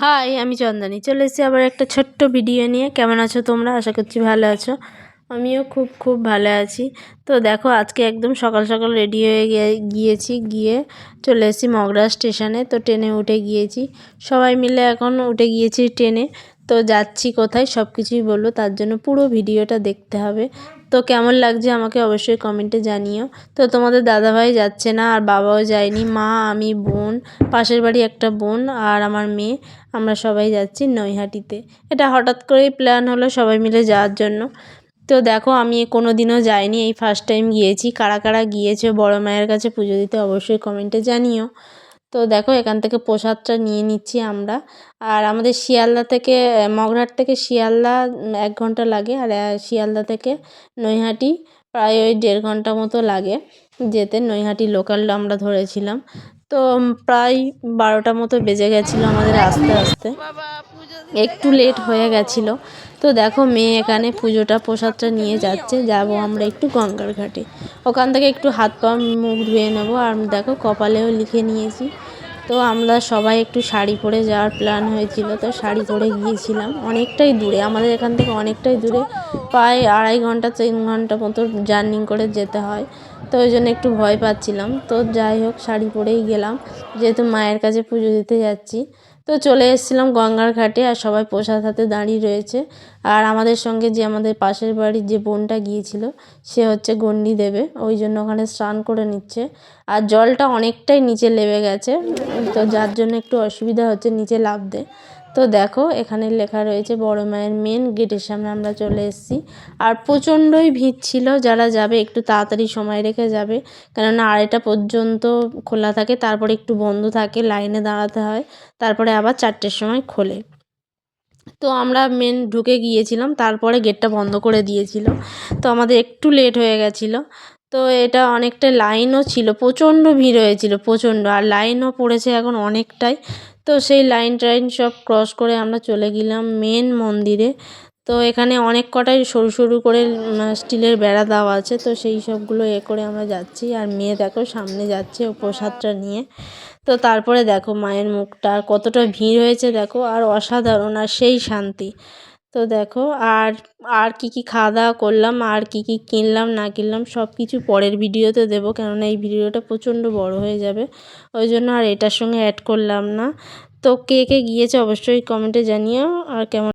High, আমি চন্দনী চলে এসেছি আবার একটা ছোট্ট ভিডিও নিয়ে। কেমন আছো তোমরা? আশা করছি ভালো আছো। আমিও খুব খুব ভালো আছি। তো দেখো, আজকে একদম সকাল সকাল রেডি হয়ে গিয়ে চলে এসেছি মগরা স্টেশনে। তো ট্রেনে উঠে গিয়েছি, সবাই মিলে এখন উঠে গিয়েছি ট্রেনে। তো যাচ্ছি কোথায় সব কিছুই বলবো, তার জন্য পুরো ভিডিওটা দেখতে হবে। তো কেমন লাগছে আমাকে অবশ্যই কমেন্টে জানিও। তো তোমাদের দাদাভাই যাচ্ছে না, আর বাবাও যায়নি, মা, আমি, বোন, পাশের বাড়ি একটা বোন আর আমার মেয়ে, আমরা সবাই যাচ্ছি নৈহাটিতে। এটা হঠাৎ করেই প্ল্যান হলো সবাই মিলে যাওয়ার জন্য। তো দেখো, আমি কোনো দিনও যাইনি, এই ফার্স্ট টাইম গিয়েছি। কারা কারা গিয়েছে বড় মায়ের কাছে পুজো দিতে অবশ্যই কমেন্টে জানিও। তো দেখো, এখান থেকে প্রসাদটা নিয়ে নিচ্ছি আমরা। আর আমাদের শিয়ালদা থেকে, মগরাহাট থেকে শিয়ালদা 1 ঘন্টা লাগে, আর শিয়ালদা থেকে নৈহাটি প্রায় ওই 1.5 ঘন্টা মতো লাগে যেতে। নৈহাটি লোকাল আমরা ধরেছিলাম। তো প্রায় 12টা মতো বেজে গেছিলো আমাদের আস্তে আস্তে, একটু লেট হয়ে গেছিলো। তো দেখো, মেয়ে এখানে পুজোটা প্রসাদটা নিয়ে যাচ্ছে। যাব আমরা একটু গঙ্গার ঘাটে, ওখান থেকে একটু হাত পা মুখ ধুয়ে নেবো। আর দেখো, কপালেও লিখে নিয়েছি। তো আমরা সবাই একটু শাড়ি পরে যাওয়ার প্ল্যান হয়েছিল, তো শাড়ি পরে গিয়েছিলাম। অনেকটাই দূরে, আমাদের এখান থেকে অনেকটাই দূরে, প্রায় 2.5 ঘন্টা 3 ঘন্টা মতো জার্নি করে যেতে হয়। তো ওই জন্য একটু ভয় পাচ্ছিলাম। তো যাই হোক, শাড়ি পরেই গেলাম, যেহেতু মায়ের কাছে পুজো দিতে যাচ্ছি। তো চলে এসেছিলাম গঙ্গার ঘাটে, আর সবাই প্রসাদ হাতে দাঁড়িয়ে রয়েছে। আর আমাদের সঙ্গে যে আমাদের পাশের বাড়ির যে বোনটা গিয়েছিল, সে হচ্ছে গণ্ডি দেবে, ওই জন্য ওখানে স্নান করে নিচ্ছে। আর জলটা অনেকটাই নিচে নেমে গেছে, তো যার জন্য একটু অসুবিধা হচ্ছে নিচে নামতে। তো দেখো, এখানে লেখা রয়েছে বড় মায়ের মেন গেটের সামনে আমরা চলে এসেছি। আর প্রচণ্ডই ভিড় ছিল, যারা যাবে একটু তাড়াতাড়ি সময় রেখে যাবে, কেননা 2:30 পর্যন্ত খোলা থাকে, তারপরে একটু বন্ধ থাকে, লাইনে দাঁড়াতে হয়, তারপরে আবার 4টের সময় খোলে। তো আমরা মেন ঢুকে গিয়েছিলাম, তারপরে গেটটা বন্ধ করে দিয়েছিল। তো আমাদের একটু লেট হয়ে গেছিলো। তো এটা অনেকটা লাইনও ছিল, প্রচণ্ড ভিড় হয়েছিল, প্রচণ্ড। আর লাইনও পড়েছে এখন অনেকটাই। তো সেই লাইন টাইন সব ক্রস করে আমরা চলে গেলাম মেন মন্দিরে। তো এখানে অনেক কটাই সরু সরু করে স্টিলের বেড়া দেওয়া আছে, তো সেই সবগুলো করে আমরা যাচ্ছি। আর মেয়ে দেখো সামনে যাচ্ছে ও প্রসাদটা নিয়ে। তো তারপরে দেখো মায়ের মুখটা, আর কতটা ভিড় হয়েছে দেখো, আর অসাধারণ, আর সেই শান্তি। তো দেখো, আর আর কি খাওয়া দাওয়া করলাম, আর কি কিনলাম না কিনলাম সব কিছু পরের ভিডিওতে দেবো, কেননা এই ভিডিওটা প্রচণ্ড বড় হয়ে যাবে, ওই জন্য আর এটার সঙ্গে অ্যাড করলাম না। তো কে কে গিয়েছে অবশ্যই কমেন্টে জানিও। আর কেমন